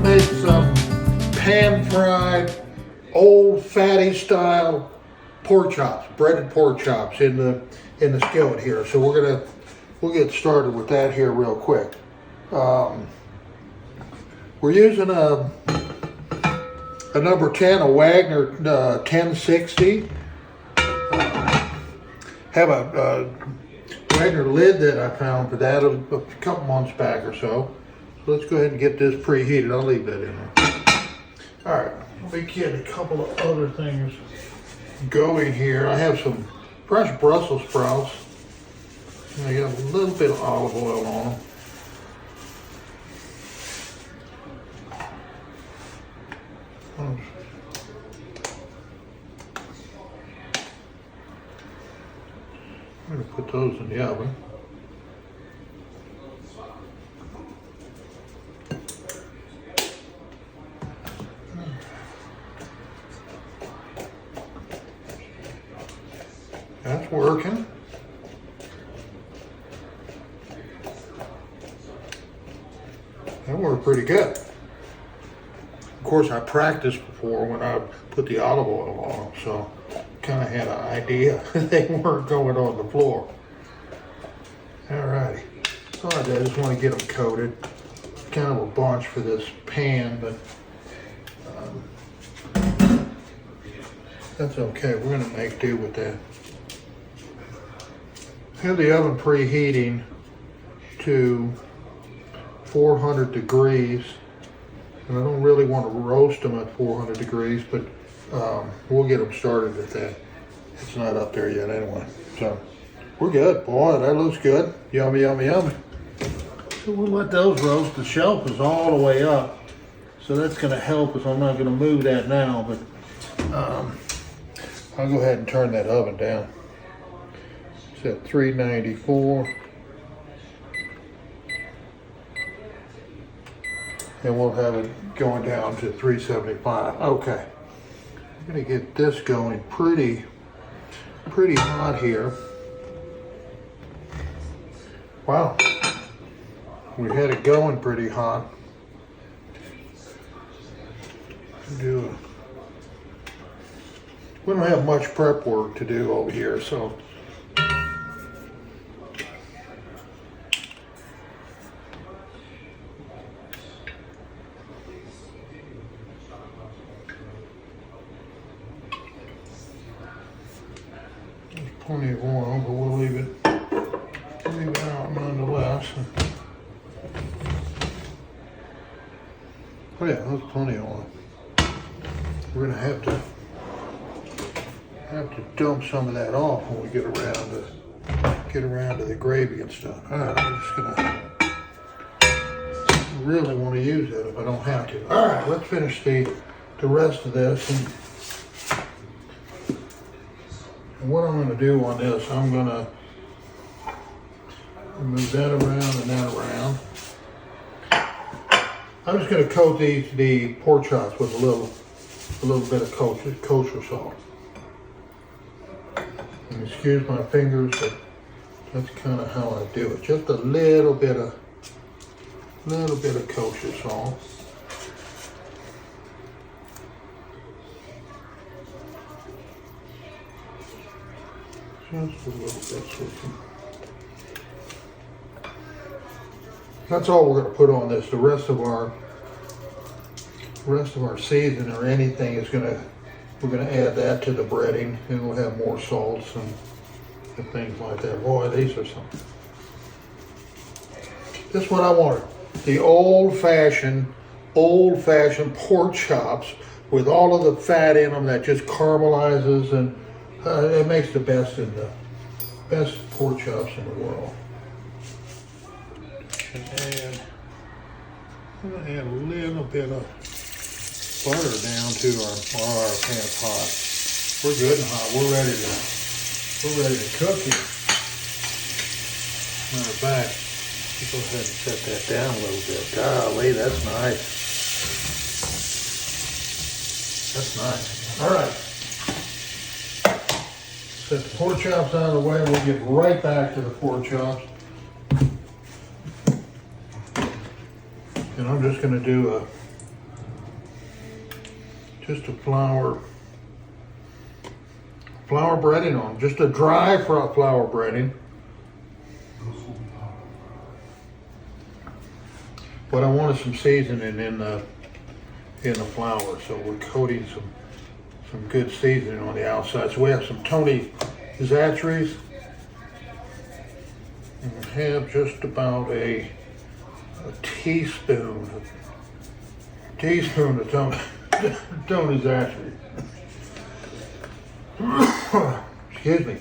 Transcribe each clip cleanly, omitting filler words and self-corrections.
make some pan-fried, old fatty style pork chops, breaded pork chops in the skillet here. So we'll get started with that here real quick. We're using a number 10, a Wagner 1060. Have a Wagner lid that I found for that a couple months back or so. So let's go ahead and get this preheated. I'll leave that in there. All right, let me get a couple of other things going here. I have some fresh Brussels sprouts. I got a little bit of olive oil on them. I'm going to put those in the oven. That's working. That worked pretty good. Of course, I practiced before when I put the olive oil on them, so kind of had an idea they weren't going on the floor. All righty. All right, I just want to get them coated. Kind of a bunch for this pan, but that's okay. We're going to make do with that. Have the oven preheating to 400 degrees. And I don't really want to roast them at 400 degrees, but we'll get them started at that. It's not up there yet anyway. So we're good. Boy, that looks good. Yummy, yummy, yummy. So we'll let those roast. The shelf is all the way up, so that's going to help us. I'm not going to move that now, but I'll go ahead and turn that oven down. It's at 394. And we'll have it going down to 375. Okay. I'm gonna get this going pretty hot here. Wow. We had it going pretty hot. We don't have much prep work to do over here, so plenty of oil, but we'll leave it out nonetheless. Oh yeah, there's plenty of oil. We're gonna have to dump some of that off when we get around to the gravy and stuff. All right, I'm just gonna really want to use it if I don't have to. All right, let's finish the rest of this. And what I'm going to do on this, I'm going to move that around and that around. I'm just going to coat the pork chops with a little bit of kosher salt. And excuse my fingers, but that's kind of how I do it. Just a little bit of kosher salt. Just a little bit, sweetie. That's all we're going to put on this. The rest of our season or anything is we're going to add that to the breading, and we'll have more salts and things like that. Boy, these are some. This is what I wanted. The old-fashioned pork chops with all of the fat in them that just caramelizes, and it makes the best pork chops in the world. And I'm gonna add a little bit of butter down to our pan's hot. We're good and hot. We're ready to cook here. Matter of fact, let's go ahead and set that down a little bit. Golly, that's nice. That's nice. All right. Set the pork chops out of the way. We'll get right back to the pork chops. And I'm just going to do just a flour breading on, just a dry flour breading. But I wanted some seasoning in the flour, so we're coating some good seasoning on the outside. So we have some Tony Chachere's, and we have just about a teaspoon of Tony Chachere's. Excuse me.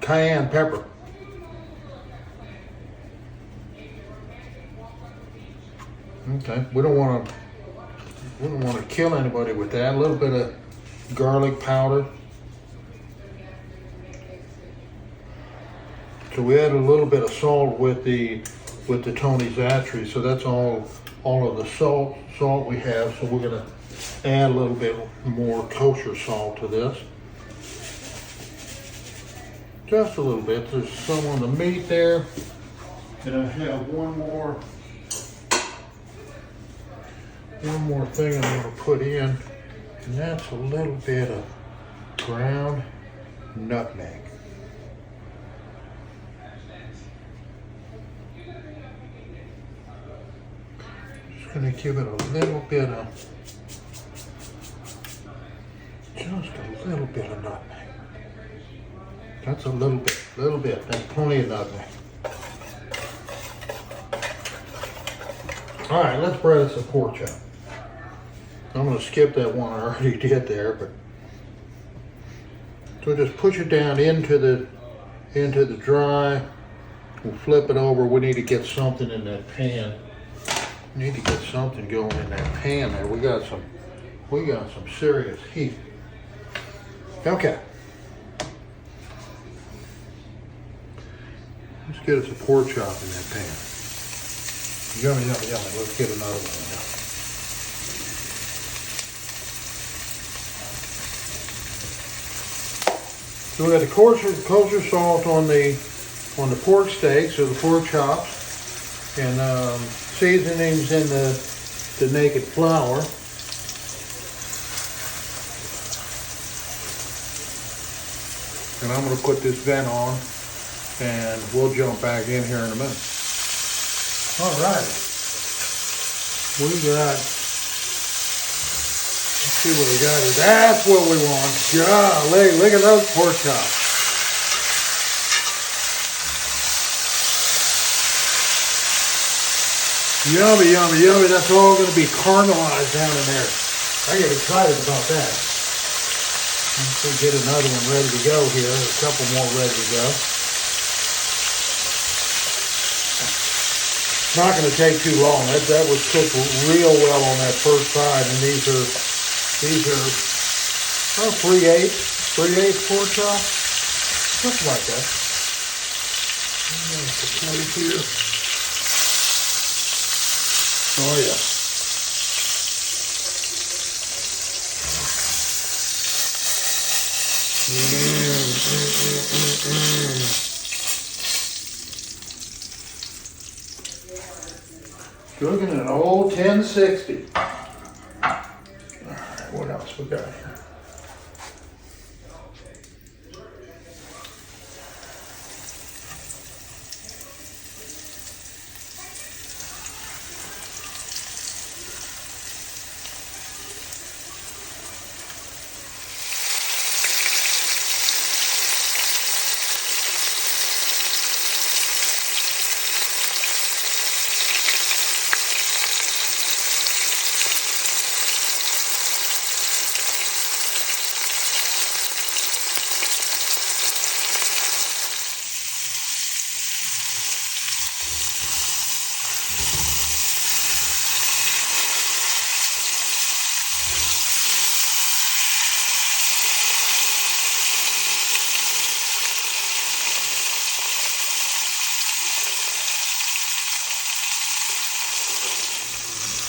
Cayenne pepper. Okay, we don't want to kill anybody with that. A little bit of garlic powder. So we add a little bit of salt with the Tony Chachere's. So that's all of the salt we have. So we're gonna add a little bit more kosher salt to this. Just a little bit. There's some on the meat there. And I have one more thing I'm going to put in, and that's a little bit of ground nutmeg. Just going to give it a little bit of, nutmeg. That's a little bit. That's plenty of nutmeg. All right, let's bread some pork chop. I'm going to skip that one I already did there, but so just push it down into the dry. We'll flip it over. We need to get something in that pan. We need to get something going in that pan there. We got some serious heat. Okay. Let's get us a pork chop in that pan. Yummy, yummy, yummy. Let's get another one now. So we got the kosher salt on the pork steaks or the pork chops, and seasonings in the naked flour. And I'm going to put this vent on, and we'll jump back in here in a minute. All right, we got, let's see what we got here. That's what we want. Golly, look at those pork chops. Yummy, yummy, yummy. That's all going to be caramelized down in there. I get excited about that. Let's get another one ready to go here. A couple more ready to go. Not going to take too long. That was cooked real well on that first side, and these are 3/8 pork chop, something like that. There's the plate here. Oh yeah. Looking at an old 1060. All right, what else we got here?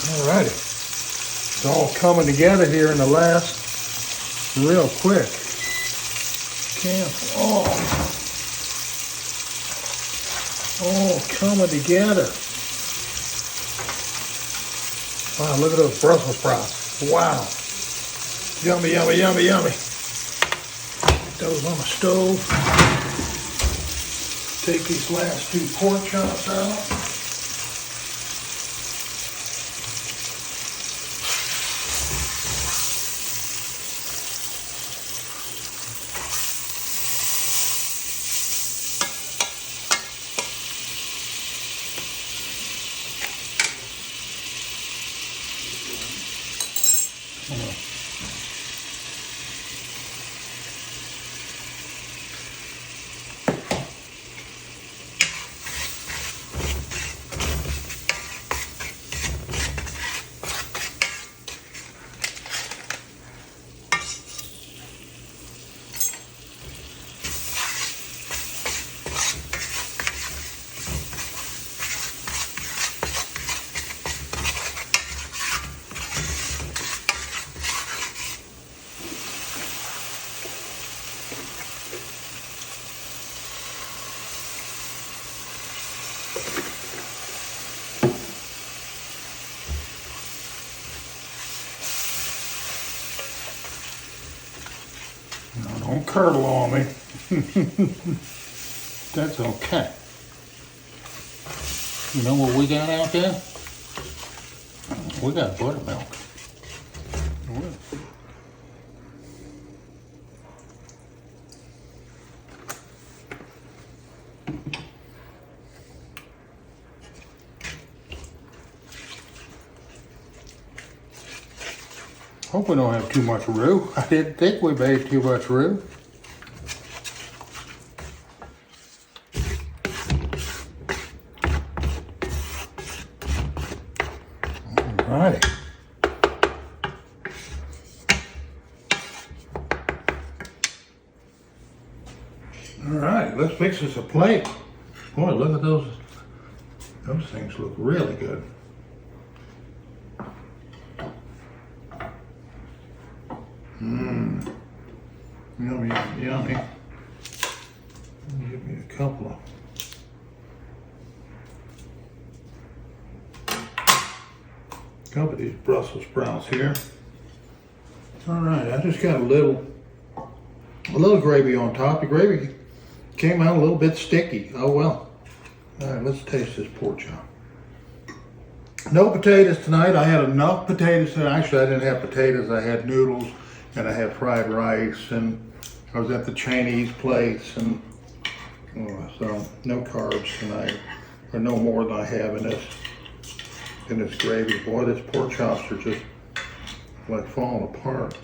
Alrighty, it's all coming together here in the last, real quick. All coming together. Wow, look at those Brussels sprouts. Wow. Yummy, yummy, yummy, yummy. Put those on the stove. Take these last 2 pork chops out. Now, don't curdle on me. That's okay. You know what we got out there? We got buttermilk. Hope we don't have too much roux. I didn't think we made too much roux. Alrighty. Alright, let's fix us a plate. Boy, look at those. Those things look really good. Mmm. Yummy, yummy, yummy. Give me a couple of these Brussels sprouts here. All right, I just got a little gravy on top. The gravy came out a little bit sticky. Oh well. All right, let's taste this pork chop. No potatoes tonight. I had enough potatoes tonight. Actually, I didn't have potatoes. I had noodles and I had fried rice, and I was at the Chinese place, and so no carbs tonight, or no more than I have in this gravy. Boy, these pork chops are just like falling apart.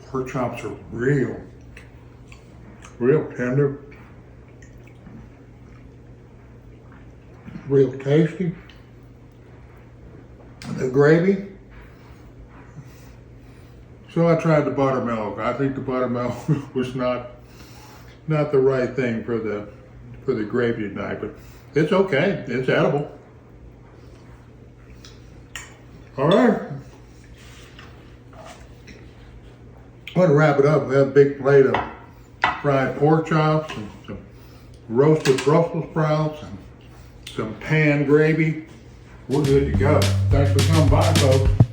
Pork chops are real tender, real tasty. The gravy. So I tried the buttermilk. I think the buttermilk was not the right thing for the gravy tonight, but it's okay. It's edible. All right. I'm going to wrap it up. We have a big plate of fried pork chops and some roasted Brussels sprouts and some pan gravy. We're good to go. Thanks for coming by, folks.